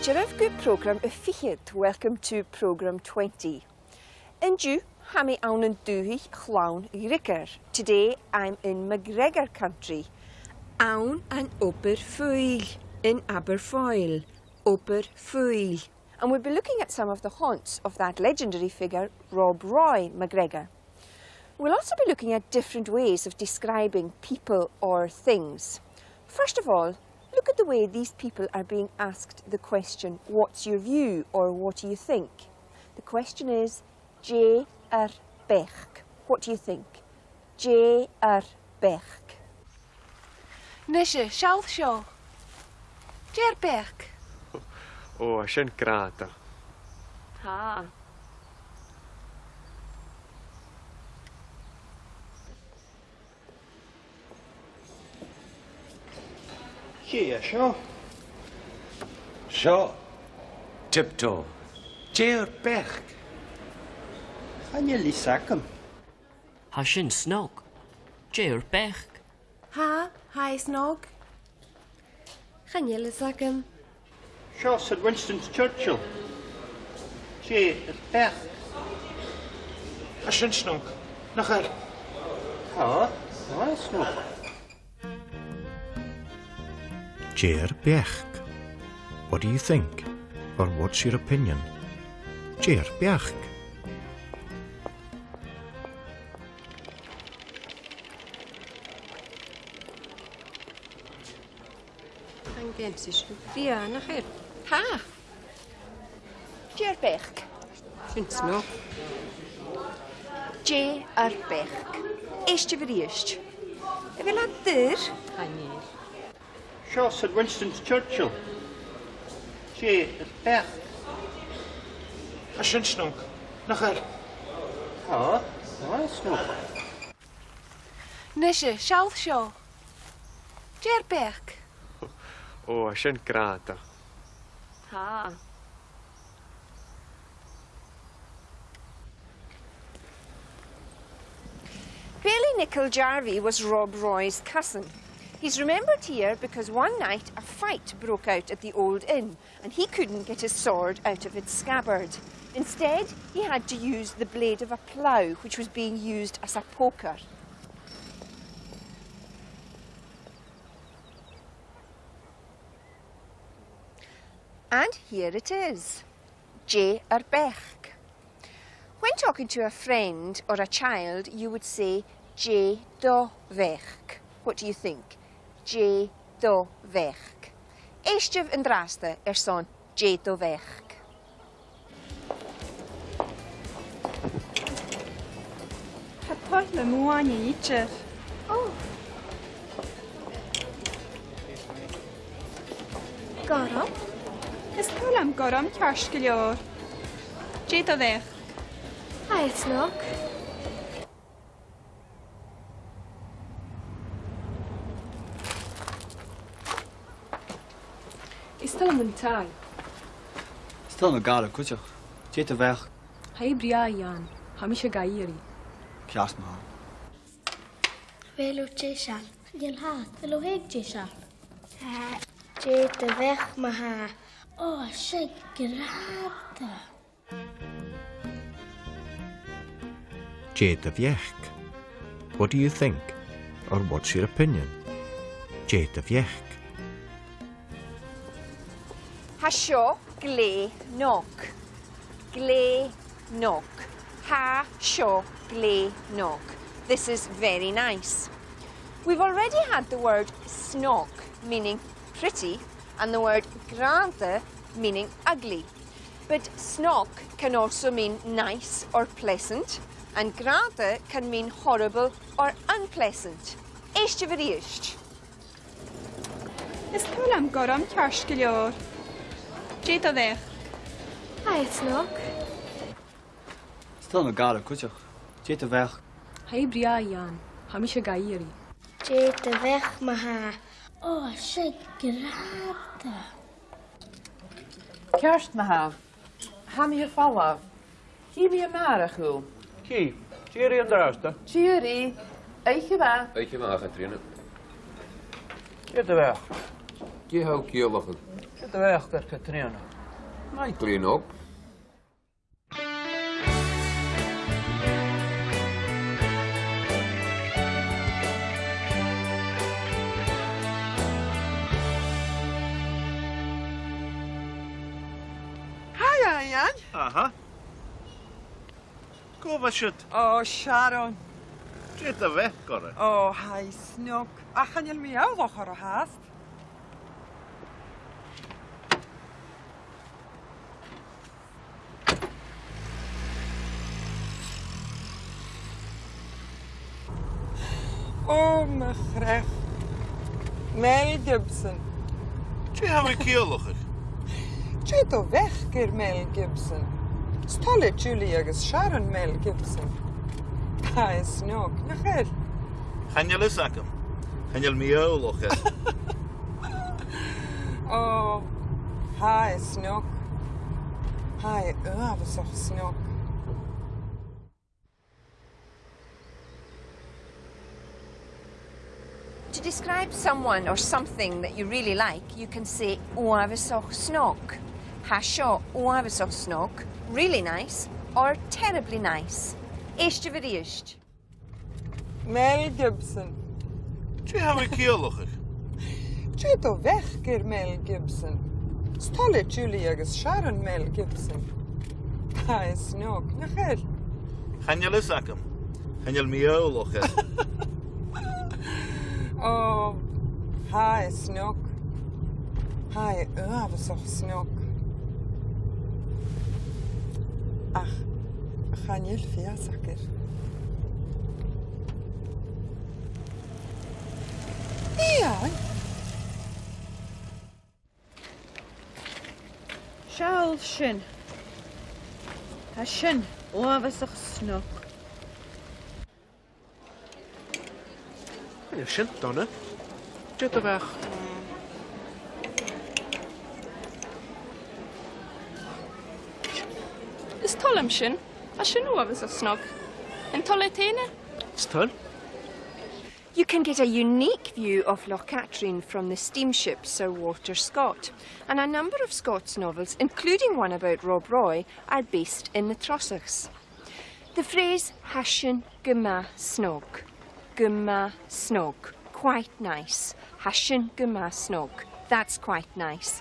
Jaref good program efficient. Welcome to program 20. In Jew, Hami Aunan Duhi Clown Ricker. Today I'm in McGregor country. Aun and Oberfoyle in Aberfoyle. Oberfoyle. And we'll be looking at some of the haunts of that legendary figure, Rob Roy McGregor. We'll also be looking at different ways of describing people or things. First of all, look at the way these people are being asked the question, what's your view or what do you think? The question is, J ar bech. What do you think? J ar bech. Nisha, shall show. J ar bech. Oh, sin grata. Ha. J seo. Seo, tiptoe, J bech. Channeil sacam. Ha sin snog, J bech. Ha, hi snog. Channeil sacam. Seo Sir Winston Churchill. J bech. A sin snog. Nach er. Ha, snog. Jer Biach. What do you think? Or what's your opinion? Jer Biach. An gemsis bia nach er. Ha! J bech. Sin snog. J ar bech. Eist yfir eist. Efo la dyr. Channeil. Seo Sir Winston Churchill. J bech. A sin snog. Nach er. Ha, snog. Nisha, shall show. J ar bech. Oh, sin grata. Ha. Bailey Nicol Jarvie was Rob Roy's cousin. He's remembered here because one night a fight broke out at the old inn and he couldn't get his sword out of its scabbard. Instead, he had to use the blade of a plough, which was being used as a poker. And here it is, J ar bech. When talking to a friend or a child, you would say J do vech. What do you think? J do vech. Eistef yn draste son J do vech. Hatoi le muani itcher. Oh. Gorom? Is tulam gorom kjarskelior. J do vech. Hi snog. Is tal yn tal. Still no Gaelic, could you? J bech. Hai bria yan. Hamisha gairi. Pias ma. Velo J-shal. Jel hat. Velo heg J-shal. J bech ma ha. Oh, she grata. J Biach. What do you think? Or what's your opinion? J Biach. Ha sio gle nok. Gle nok. Ha sio gle nok. This is very nice. We've already had the word snog, meaning pretty, and the word granta, meaning ugly. But snog can also mean nice or pleasant, and granta can mean horrible or unpleasant. Eist yfir eist. Is tulam gorom kjarskelior. J do vech. Hi snog. Still no Gaelic, could you? J bech. Hai bria yan. Hamisha gairi. J bech ma ha. Oh, she grata. Kerst ma ha. Ham hier falla. Hier wie mare goed. Ki, Jerry yn draste. Cheery. Eich ba. Weet je maar, Katrina? J bech. Je houdt je lachen. J bech, Katrina. Mai Glínog. Hi, Ian. Aha. Cofasiad. Oh, Sharon. Dred y fe, gorau. Oh, hi, Snook. A chanel mi awch ar o hast. Oh, my chrech. Mel Gibson. Dwi hawi ciolwch. Tjeit o vechger Mel Gibson. Stolle Julie agus Sharon Mel Gibson. Hi, Snook. Nachel. Chanel ys agam. Chanel mi olwch. Oh, hi, Snook. Hi, avasach Snook. To describe someone or something that you really like, you can say Uavisoch Snog. Hasho Uavisoch Snog, really nice, or terribly nice. Eist yfyr Mel Gibson. Dwi hawi ciolwch. Tjeit o vechger Mel Gibson. Stolle Julie agus Sharon Mel Gibson. Hi, Snook. Nachel. Chanel ys agam. Chanel mi olwch. Oh, hi, Snook. Hi, avasach Snook. Ach, chanel fiasaker. Ian. Shawl shin. Ha shin. Oavasach Snook. Yn ysyn, donna. Dred y fech. Is tollam sin, a sin uafas a snog. En tolle tene? Stol? You can get a unique view of Loch Katrine from the steamship Sir Walter Scott, and a number of Scots novels, including one about Rob Roy, are based in the Trossachs. The phrase Hashin Guma Snog. Guma Snog. Quite nice. Hashin Guma Snog. That's quite nice.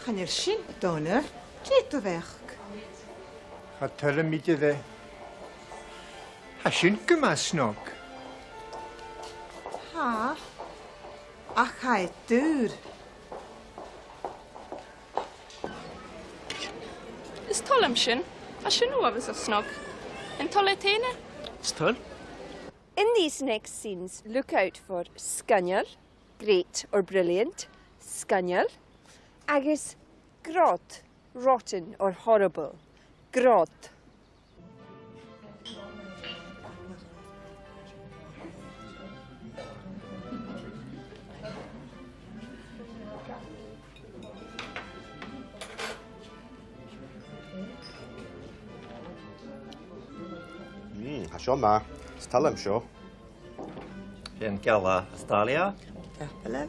Chanel sin, donna. Tjeit o vech. Ha tylle mi dy dde. Ha sy'n gymasnog. Ha. Ach, hai dŵr. Is tollam sin, a sin uafas a snog. En tolle tene? Stol? In these next scenes, look out for scunner, great or brilliant, scunner, agus grot, rotten or horrible, grot. Hasho ma. Stalem sho. Yn gala Australia. Tapelen.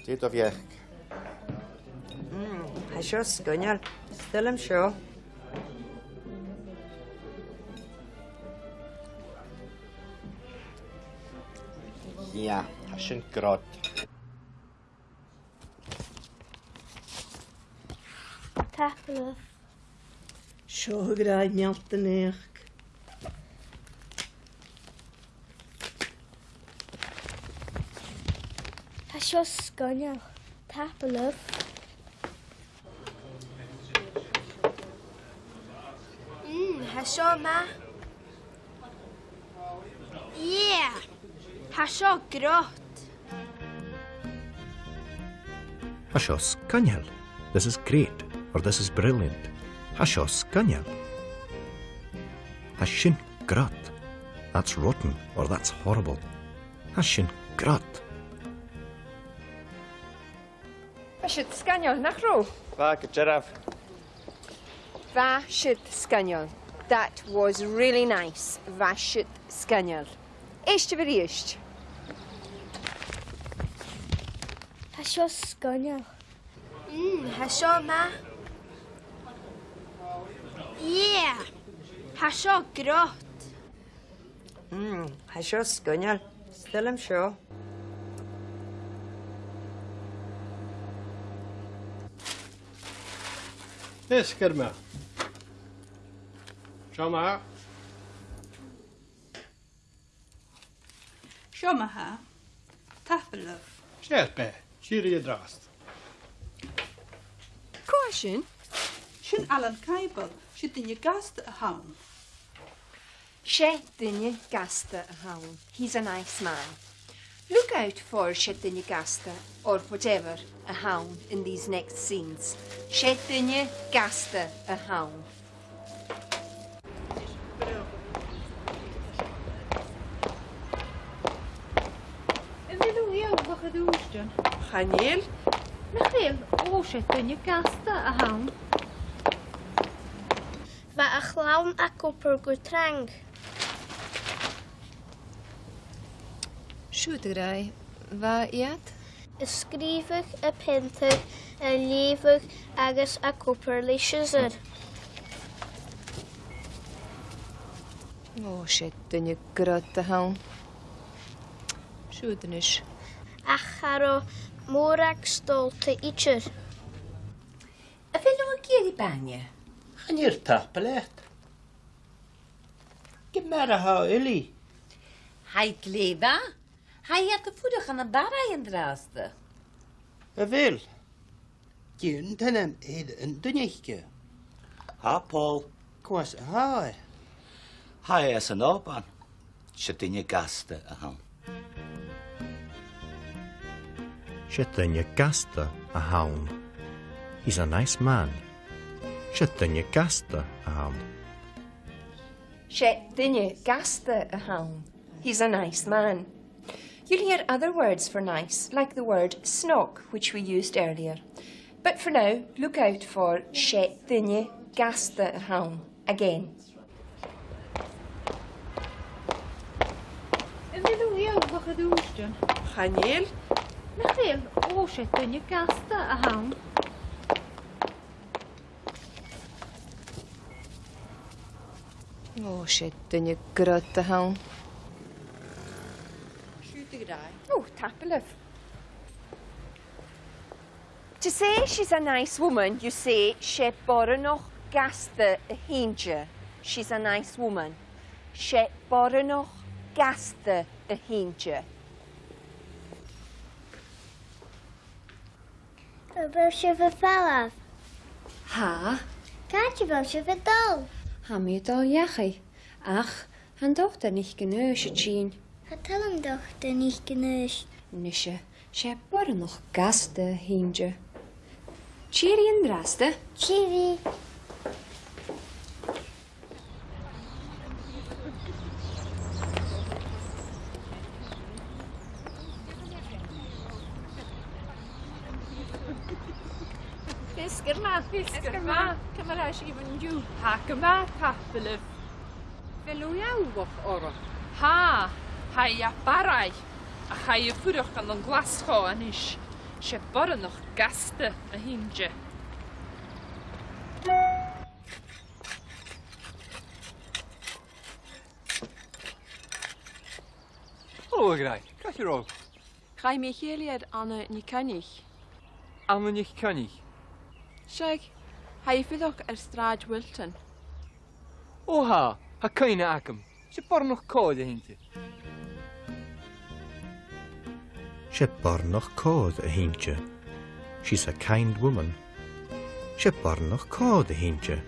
Dyd o fiech. Hai sio sgwnial. Stelem sio. Ia, hasyn grod. Tapelwch. Sio graid mialt yn eich. Ha sio sgonial. Tapelwch. Ha sio ma. Yeah. Ha sio grot. Hasho scaniel. This is great, or this is brilliant. Hasho scaniel. Hashin grot. That's rotten, or that's horrible. Hashin grot. Bishit scanio nach ro. Fag, Geraf. Vashit Scannel. That was really nice. Vashit Scannel. Eiste bhríist. Tá seo scoineal. Tá seo ma. Yeah. Tá seo grot. Tá seo scoineal. Stillam seo. Yes, Kerma. Shama. Seo ha. Tapalov. Sherpe. Shiri drast. Caution. Sin Alan Caibal, si dinne gasta a hawn. Shettinje Gasta a hound. He's a nice man. Look out for Shettinje Gasta, or whatever, a hound in these next scenes. Shettinje Gasta a hound. Chanel? Nachil, óise dunne gasta a hawn. Va a chlawn a gwpr gwtrang. Siŵd y rai, fa iad? Ysgrifwch y pintag, y llifwch agos a gwpr leisiysr. O, Shettinje grot a hound. Siŵd yn ish. Acharo môrag stolte itcher. A fel nhw'n gyd I banya? Chanir tapalet. Gymera ha ili. Hai gleba? Hai at y ffwrwch yn y bara yn draste. A fel. Gyn tenem ed yn dyneiche. Ha, Paul. Kwas ha. Hi, as an oban. Shettinje Gasta a hound. Shettinje Gasta a hound. He's a nice man. Shettinje Gasta a hound. Shettinje Gasta a hound. He's a nice man. You'll hear other words for nice, like the word snog, which we used earlier. But for now, look out for Shettinje Gasta a hound again. Chanel? Nachil, óise dunne gasta a hawn. Oh, Shettinje grot a hound. Oh, Tapalov. To say she's a nice woman, you say she boranoch gasta a hinge. She's a nice woman. She boranoch gasta a hinge. Fel si fy falaf. Ha? Gaatje fel si fy dol. Ha mi dal jachi. Ach, han dochter nicht genösche tschien. Ha talam dochter nicht genöscht. Nische, she boranoch gasta hinge. Cheery and draste. Cheery. Ysgyrma, cymarais I fynd yw. Ha gyma tapylyf. Fel o iawch oro. Ha, hai a barai. A hai y ffwrwch gan o'n glasgo an ish. Se borren nog gasten a hinge. Hallo, Grij. Kijk hier ook. Ga je me gelied Anne niet kannig? Anne niet kannig. Zeg, hij wil ook straat wilten. Oha, ha keine akem. Ze por nog code hintje. She bornoch cod a hintje. She's a kind woman. She bornoch cod a hintje.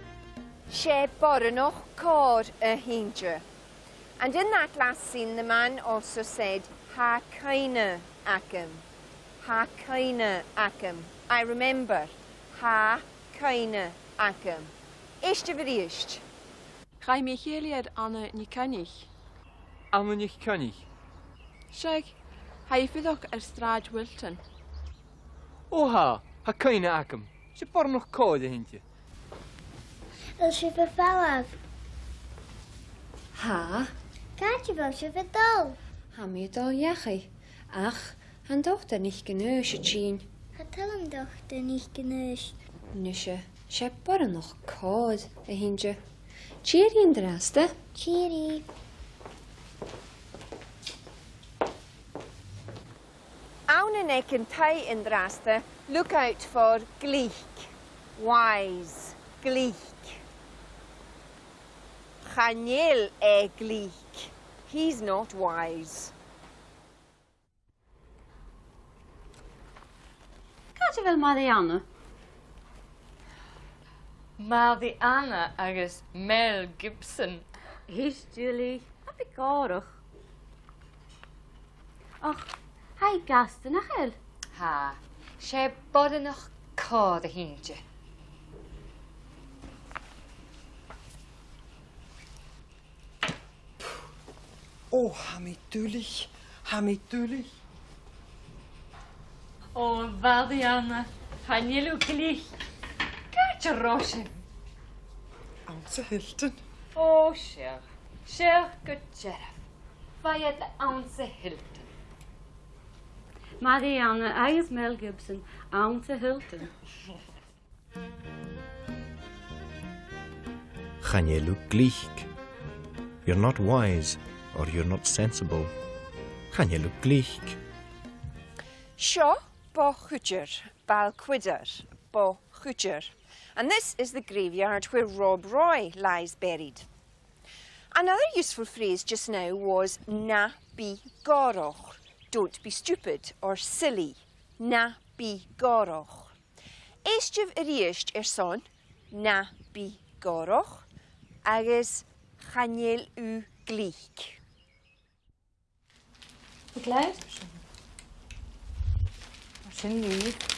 She boranoch cord a hinge. And in that last scene, the man also said, ha keine akem. Ha keine akem. I remember. Ha keine akem. Eiste bericht. Ga je me gelied Anne niet kannig? Anne niet kannig. Zeg, hij wil ook straat wilten. Oha, ha keine akem. Ze por nog code hintje. Wil je vervallen? Ha? Kaartje wil je verdol. Ha mi dal jachi. Ach, han dochter nicht genösche tschien. Het hem dochter niet geneust. Nische, she borre nog koud, a hindje. Cheery in draste. Cheery. Awn en ek yn tai in draste, look out for gleich. Wise, gleich. Chaniel e gleich. He's not wise. Kaartje wel Marianne. Marianne agus Mel Gibson. Is Julie, heb ik aardig. Ach, hij gasten nog heel. Ha, sé bodde noch cád a híntse. Oh, hami dulich, hami dulich. O, Marianne, han je lu glich. Kaartje roosje. Amse Hilton. O, Sher go Jeref. Vajad le aanse Hilton. Marianne, hij is Mel Gibson, aan te Hilton. Gaan je look gleich? You're not wise, or you're not sensible. Gaan je look gleich? Seo bo chwtcher, bal quidder, bo chwtcher. And this is the graveyard where Rob Roy lies buried. Another useful phrase just now was na be goroch. Don't be stupid or silly. Na be goroch. Eistjuv riest son, na be goroch, agus chaniel u gleich. Begeleid? Alsjeblieft.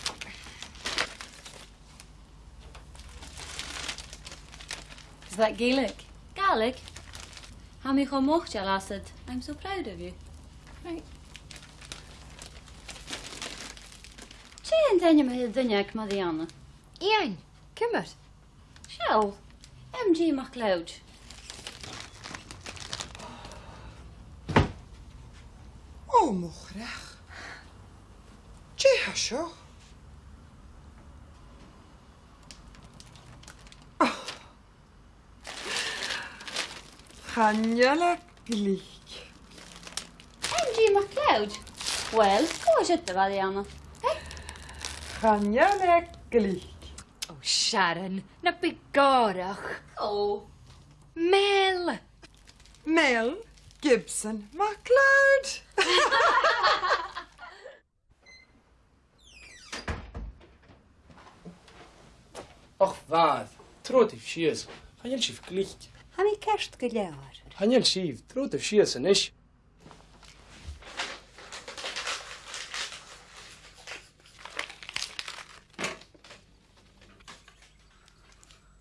Is that Gaelic? Gaelic? How me gewoon mocht je lasted. I'm so proud of you. Right. Zie je en je met de dunjak, Marianne? Ian, kom er. Shell. MG MacLeod. Oh, mocht. Tje, zo. Chaniel gleich. MG MacLeod? Wel, go zit er, Marianne. Chaniel gleich. O, Sharon, na begorach. Oh. Mel. Mel Gibson MacLeod. Och, vad? Tróð i fsies. Hanjel sif glich. Ha mi kerst gelear. Hanjel sif, tróð i fsies yn ish.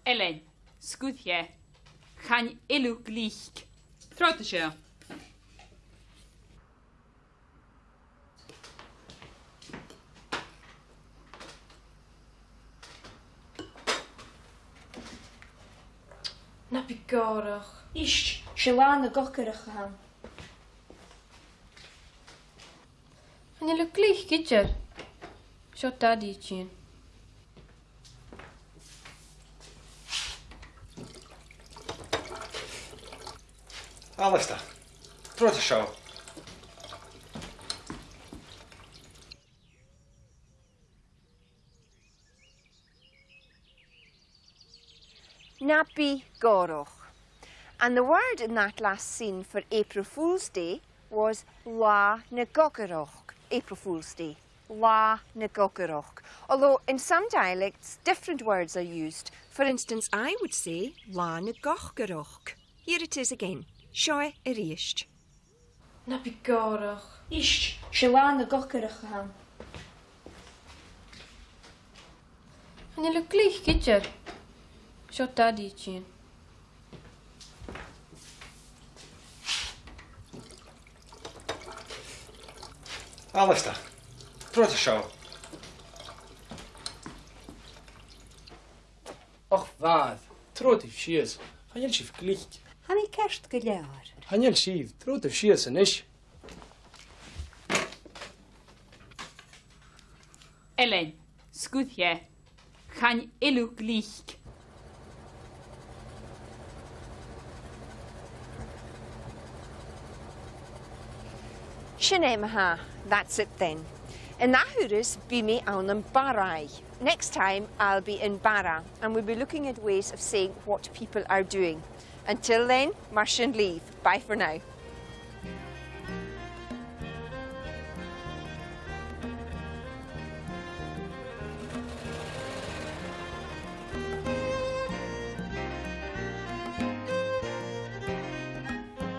Ellen, skudje. Chan ilu glich. Tróta sé. Na begorach. Ish, Shalana gokkerach gaan. En je lukt gleich, kitcher. Zo daddy tjien. Alistair, tróð seo. Nappy goroch. And the word in that last scene for April Fool's Day was la na goggeroch. April Fool's Day. La na goggeroch. Although in some dialects different words are used. For instance, I would say la na goggeroch. Here it is again. Shoe eriest. Na begorach. Ish, Shalana gokkerach gaan. En je lukt gleich, kitcher. Zo daddy tjien. Alistair, tróð seo. Och, vad? Trot if shears. Gaan jy verklieg. Ha mi kerst gelear. Gaan jy sief. Trot if shears en is. Ellen, scoot je. Gaan illu glich. Sinead Maha, that's it then. In that hwyrus, be me awn yn Barai. Next time, I'll be in Bara, and we'll be looking at ways of saying what people are doing. Until then, marsh and leave. Bye for now.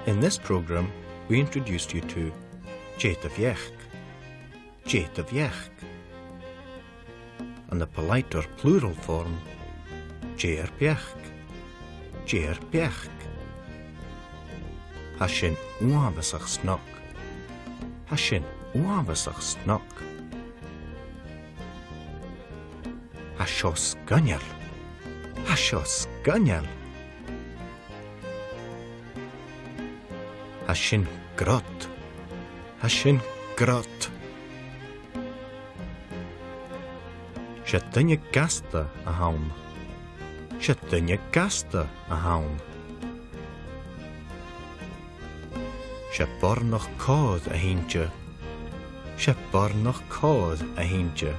In this programme, we introduced you to Gàidhlig, and the politer plural form Gàidhlig. Hashin uabasach snok. Hashin uabasach snok. Hashos ganyal. Hashos ganyal. Hashin grot. Hashin grot. Shettinje gasta a haun. Shettinje gasta a haun. Shebornoch cod a hintje. Shebornoch cod a hintje.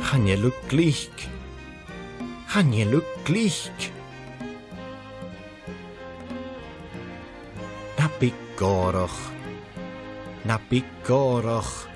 Gaan je luk glich. Gaan je luk glich. Na bigoroch.